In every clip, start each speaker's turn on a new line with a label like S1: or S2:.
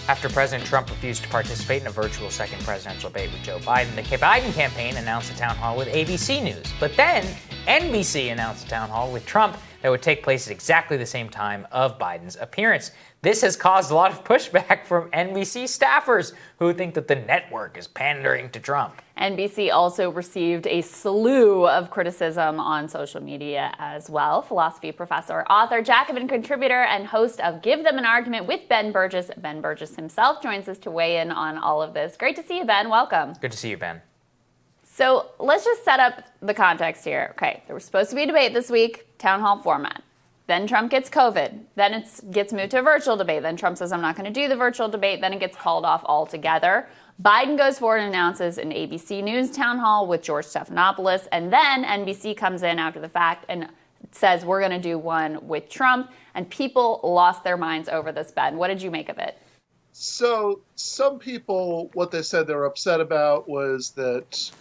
S1: After President Trump refused to participate in a virtual second presidential debate with Joe Biden, the Biden campaign announced a town hall with ABC News. But then NBC announced a town hall with Trump that would take place at exactly the same time of Biden's appearance. This has caused a lot of pushback from NBC staffers who think that the network is pandering to Trump.
S2: NBC also received a slew of criticism on social media as well. Philosophy professor, author, Jacobin contributor, and host of Give Them an Argument with Ben Burgis. Ben Burgis himself joins us to weigh in on all of this. Great to see you, Ben. Welcome.
S1: Good to see you, Ben.
S2: So let's just set up the context here. Okay, there was supposed to be a debate this week, town hall format. Then Trump gets COVID. Then it gets moved to a virtual debate. Then Trump says, I'm not going to do the virtual debate. Then it gets called off altogether. Biden goes forward and announces an ABC News town hall with George Stephanopoulos. And then NBC comes in after the fact and says, we're going to do one with Trump. And people lost their minds over this, Ben. What did you make of it?
S3: So some people, what they said they were upset about was that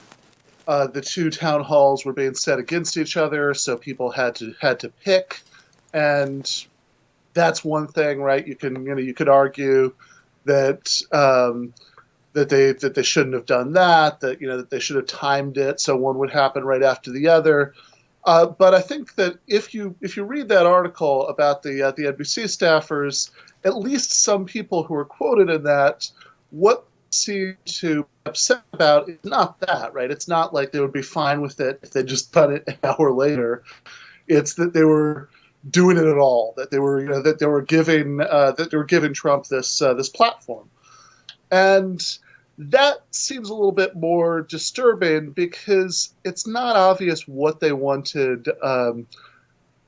S3: the two town halls were being set against each other. So people had to pick. And that's one thing, right? You could argue that that they shouldn't have done that. That they should have timed it so one would happen right after the other. But I think that if you read that article about the NBC staffers, at least some people who are quoted in that, what seem to be upset about is not that, right? It's not like they would be fine with it if they just done it an hour later. It's that they were doing it at all, that they were giving Trump this platform, and that seems a little bit more disturbing because it's not obvious what they wanted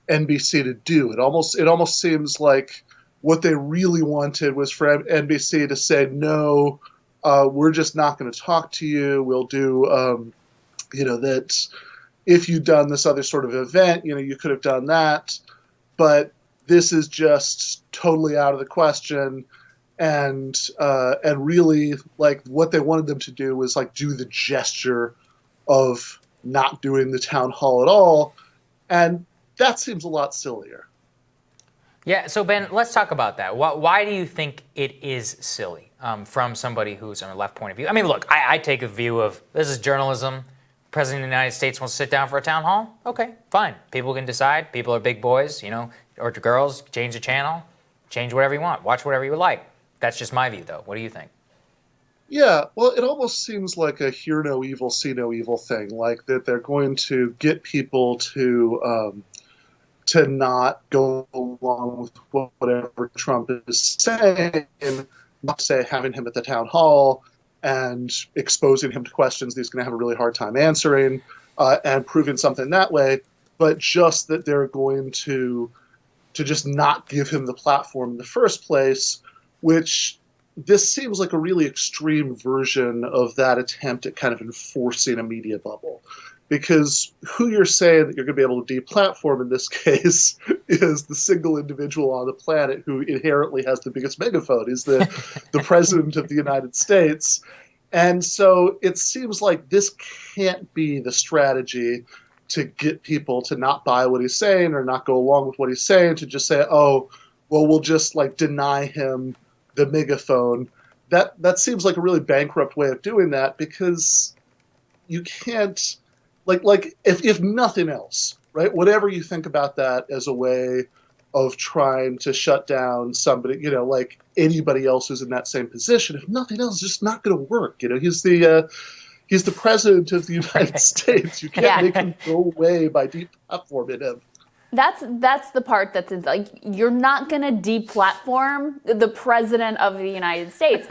S3: NBC to do. It almost seems like what they really wanted was for NBC to say, no, we're just not going to talk to you. We'll do that if you'd done this other sort of event, you could have done that. But this is just totally out of the question, and really, like, what they wanted them to do was like do the gesture of not doing the town hall at all, and that seems a lot sillier.
S1: Yeah. So Ben, let's talk about that. Why do you think it is silly from somebody who's on a left point of view? I mean, look, I take a view of this is journalism. President of the United States wants to sit down for a town hall? Okay, fine. People can decide. People are big boys, or girls. Change the channel. Change whatever you want. Watch whatever you like. That's just my view, though. What do you think?
S3: Yeah, well, it almost seems like a hear no evil, see no evil thing. Like that they're going to get people to not go along with whatever Trump is saying, not say having him at the town hall and exposing him to questions that he's going to have a really hard time answering, and proving something that way, but just that they're going to just not give him the platform in the first place, which this seems like a really extreme version of that attempt at kind of enforcing a media bubble. Because who you're saying that you're going to be able to deplatform in this case is the single individual on the planet who inherently has the biggest megaphone. He's the president of the United States. And so it seems like this can't be the strategy to get people to not buy what he's saying or not go along with what he's saying, to just say, oh, well, we'll just like deny him the megaphone. That seems like a really bankrupt way of doing that, because you can't, like if nothing else, right? Whatever you think about that as a way of trying to shut down somebody, like anybody else who's in that same position, if nothing else, it's just not going to work. He's the president of the United States. You can't make him go away by deplatforming him.
S2: That's the part that's like, you're not going to deplatform the president of the United States.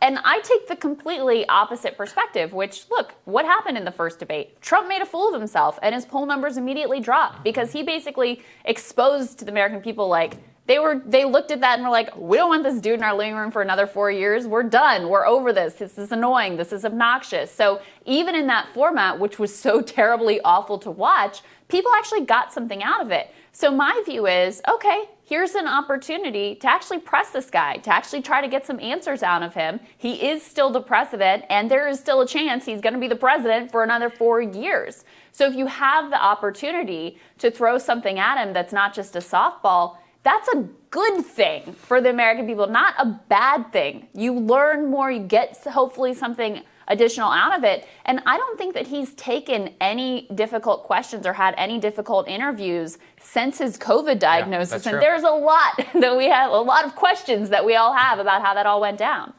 S2: And I take the completely opposite perspective, which, look, what happened in the first debate? Trump made a fool of himself, and his poll numbers immediately dropped because he basically exposed to the American people, like, they looked at that and were like, we don't want this dude in our living room for another 4 years. We're done. We're over this. This is annoying. This is obnoxious. So even in that format, which was so terribly awful to watch, people actually got something out of it. So my view is, okay, here's an opportunity to actually press this guy, to actually try to get some answers out of him. He is still the president, and there is still a chance he's going to be the president for another 4 years. So if you have the opportunity to throw something at him that's not just a softball, that's a good thing for the American people, not a bad thing. You learn more, you get hopefully something additional out of it. And I don't think that he's taken any difficult questions or had any difficult interviews since his COVID diagnosis. And there's a lot that we have, a lot of questions that we all have about how that all went down.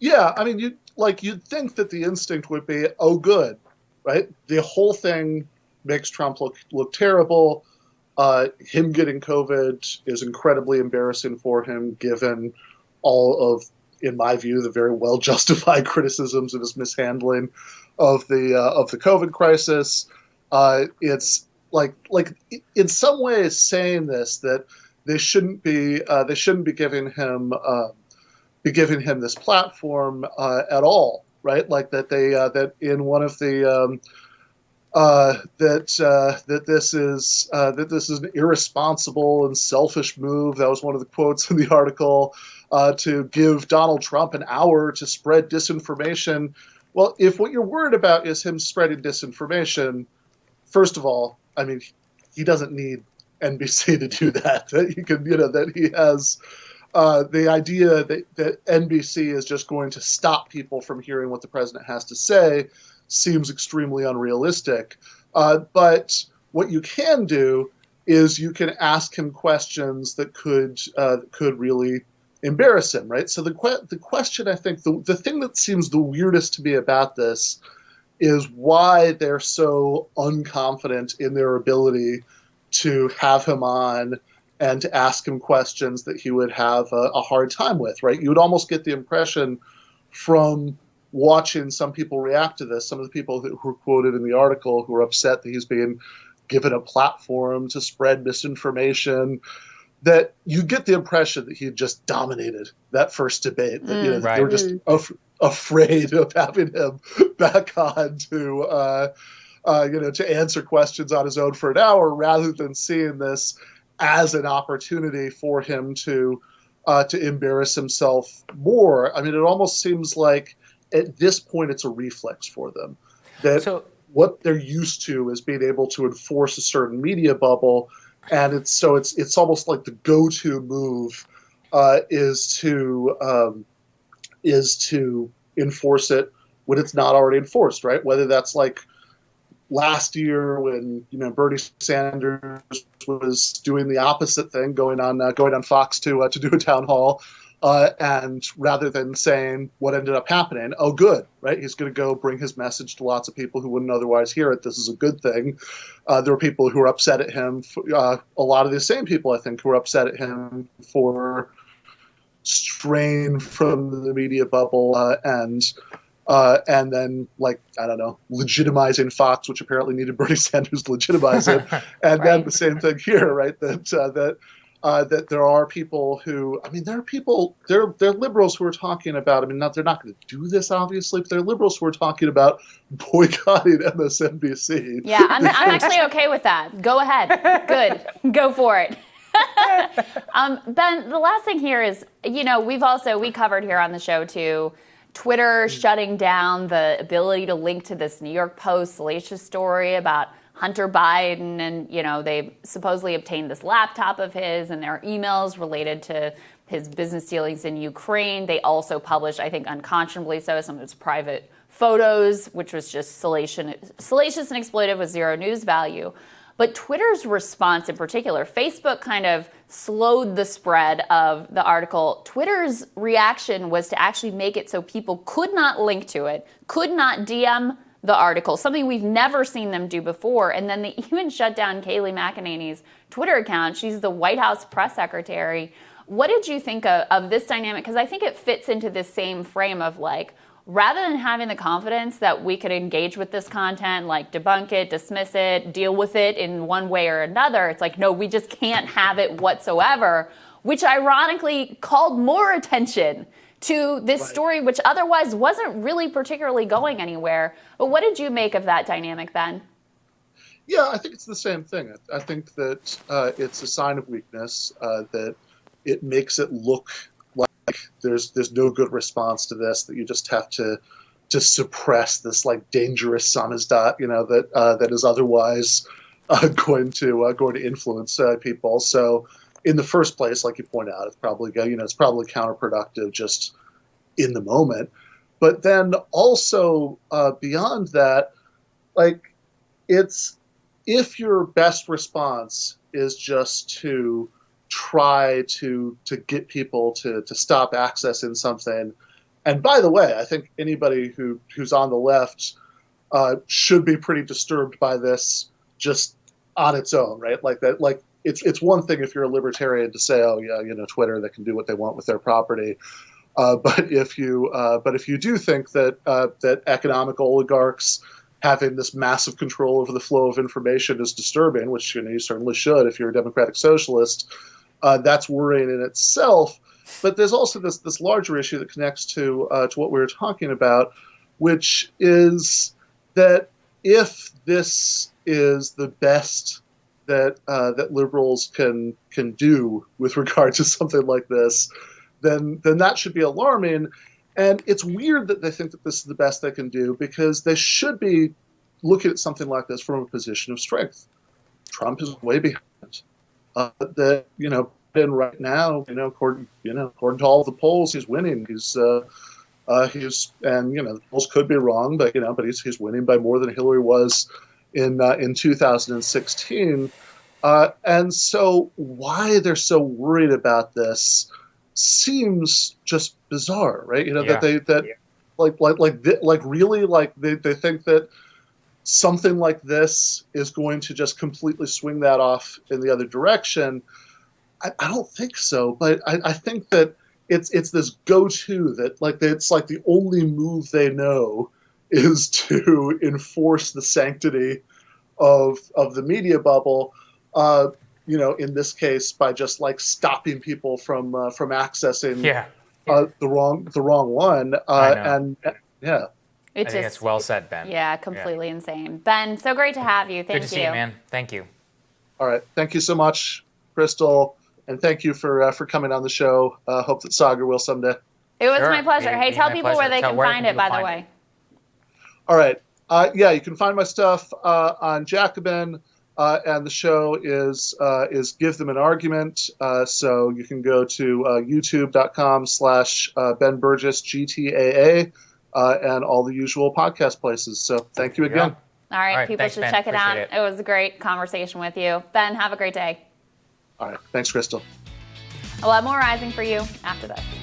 S3: Yeah, I mean, you'd think that the instinct would be, oh, good, right? The whole thing makes Trump look terrible. Him getting COVID is incredibly embarrassing for him, given all of, in my view, the very well justified criticisms of his mishandling of the COVID crisis. It's like in some ways saying this, that they shouldn't be giving him this platform at all, right? Like that that in one of the that this is an irresponsible and selfish move. That was one of the quotes in the article, to give Donald Trump an hour to spread disinformation. Well, if what you're worried about is him spreading disinformation, first of all, I mean, he doesn't need NBC to do that. That he can, that he has the idea that NBC is just going to stop people from hearing what the president has to say seems extremely unrealistic. But what you can do is you can ask him questions that could really embarrass him, right? So the question, I think, the thing that seems the weirdest to me about this is why they're so unconfident in their ability to have him on and to ask him questions that he would have a hard time with, right? You would almost get the impression from watching some people react to this, some of the people who were quoted in the article who are upset that he's being given a platform to spread misinformation, that you get the impression that he had just dominated that first debate. That, they were just afraid of having him back on to answer questions on his own for an hour, rather than seeing this as an opportunity for him to embarrass himself more. I mean, it almost seems like at this point it's a reflex for them. That what they're used to is being able to enforce a certain media bubble, and it's almost like the go-to move is to enforce it when it's not already enforced, right? Whether that's like last year when Bernie Sanders was doing the opposite thing, going on Fox to do a town hall, and rather than saying what ended up happening, oh good, right? He's going to go bring his message to lots of people who wouldn't otherwise hear it. This is a good thing. There were people who were upset at him. A lot of the same people, I think, who were upset at him for straying from the media bubble and then, like, I don't know, legitimizing Fox, which apparently needed Bernie Sanders to legitimize it. And then the same thing here, right? That there are people who, I mean, there are liberals who are talking about, I mean, they're not going to do this, obviously, but there are liberals who are talking about boycotting MSNBC. Yeah,
S2: I'm actually okay with that. Go ahead. Good. Go for it. Ben, the last thing here is, we covered here on the show too, Twitter shutting down the ability to link to this New York Post salacious story about Hunter Biden, and they supposedly obtained this laptop of his, and there are emails related to his business dealings in Ukraine. They also published, I think unconscionably so, some of his private photos, which was just salacious and exploitive with zero news value. But Twitter's response in particular, Facebook kind of slowed the spread of the article. Twitter's reaction was to actually make it so people could not link to it, could not DM the article, something we've never seen them do before. And then they even shut down Kayleigh McEnany's Twitter account. She's the White House press secretary. What did you think of this dynamic? Because I think it fits into this same frame of, like, rather than having the confidence that we could engage with this content, like debunk it, dismiss it, deal with it in one way or another, it's like, no, we just can't have it whatsoever, which ironically called more attention to this story, which otherwise wasn't really particularly going anywhere. But what did you make of that dynamic, Ben?
S3: Yeah, I think it's the same thing. I think that it's a sign of weakness, that it makes it look like there's no good response to this, that you just have to suppress this, like, dangerous samizdat, that is otherwise going to influence people. So in the first place, like you point out, it's probably counterproductive just in the moment. But then also beyond that, like if your best response is just to try to get people to stop accessing something. And by the way, I think anybody who's on the left should be pretty disturbed by this just on its own, right? Like that, like it's one thing if you're a libertarian to say, oh yeah, Twitter, they can do what they want with their property. But if you do think that that economic oligarchs having this massive control over the flow of information is disturbing, which you certainly should if you're a democratic socialist, that's worrying in itself. But there's also this larger issue that connects to what we were talking about, which is that if this is the best that liberals can do with regard to something like this, then that should be alarming. And it's weird that they think that this is the best they can do, because they should be looking at something like this from a position of strength. Trump is way behind. And right now, according to all the polls, he's winning. The polls could be wrong, but he's winning by more than Hillary was in 2016. And so why they're so worried about this seems just bizarre, right? They think that something like this is going to just completely swing that off in the other direction. I don't think so, but I think that it's this go-to that it's like the only move they know is to enforce the sanctity of the media bubble. In this case, by just stopping people from accessing the wrong one. I
S1: think it's well said, Ben.
S2: Yeah, completely insane. Ben, so great to have you. Thank you.
S1: Good to see you, man. Thank you.
S3: All right, thank you so much, Krystal, and thank you for coming on the show. Hope that Saagar will someday.
S2: It was my pleasure. Hey, tell people where they can find it, by the way.
S3: All right. You can find my stuff on Jacobin. And the show is Give Them an Argument. So you can go to youtube.com/Ben Burgis GTAA and all the usual podcast places. So thank you again.
S2: All right, people should check it out. It was a great conversation with you. Ben, have a great day.
S3: All right. Thanks, Krystal.
S2: A lot more rising for you after this.